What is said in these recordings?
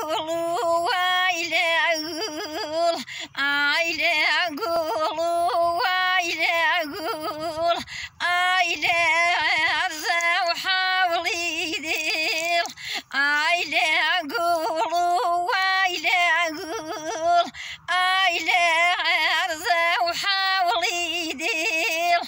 قولوا ويلي أقول عيلي قولوا ويلي أقول عيلي عرزة وحاولي دير عيلي قولوا ويلي أقول عيلي عرزة وحاولي دير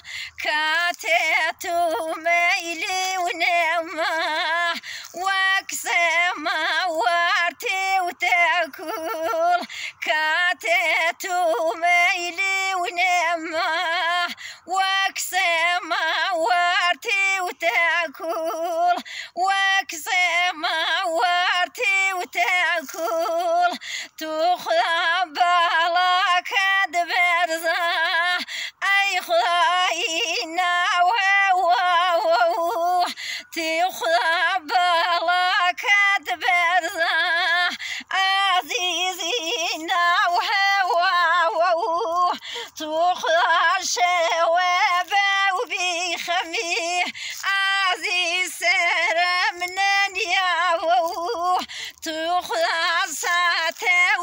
كاتيتو ميلي ونما واكسما وارتي وتاكل كاتيتو ميلي ونما واكسما وارتي وتاكل واكسما وارتي وتاكل تخرب بالك دبرزه أي خاينة وهو تخرب بالك دبرزه عزيزينا وهو تخرج شوابه وبيخميه عزيز سر منن ياهو تخرج ساته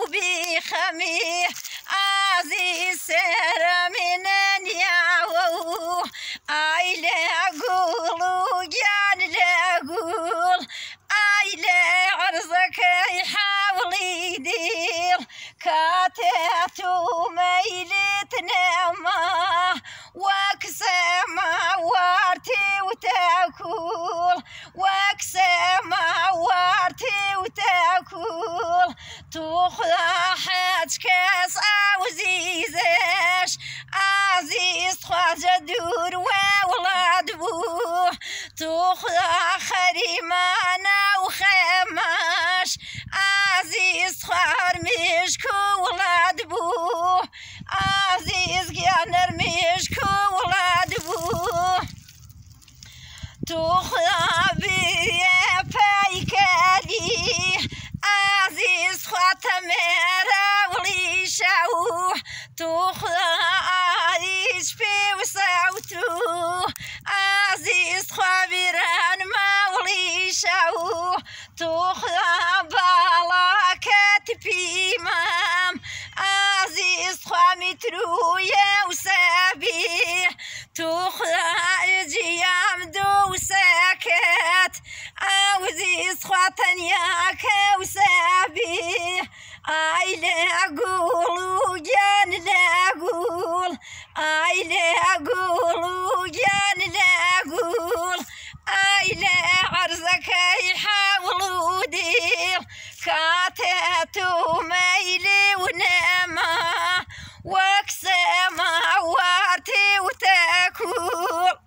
وبيخميه عزيز سر منن ياهو عيلي أقول جان لا أقول عيلي عرزك يحاول يدير كاتيتو ميلي تنامه واكسما وارتي وتاكل واكسما وارتي وتاكل تخرى حاج كاس عزيزش عزيز خواجة دور وولاد بوه تخرى خريمانا وخماش عزيز خوار مشكو ولاد بوه عزيز جانر مشكو ولاد بوه تخرى بيه بايكالي عزيز خواتميرا وليشاوه تخرى عريش بي وساوتو عزيز خوابيران ما وليشاوه تخرى بالاكت بيمام عزيز خوامترو يا وسابي تخرى اجيام دو ساكت عزيز خواتنياك وسابي عيلي أقول جان لا أقول عيلي أقول جان لا أقول عيلي عرزك يحاولوا دير كاتيتو ميلي ونما واكسما وارتي وتاكل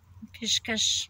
كشكش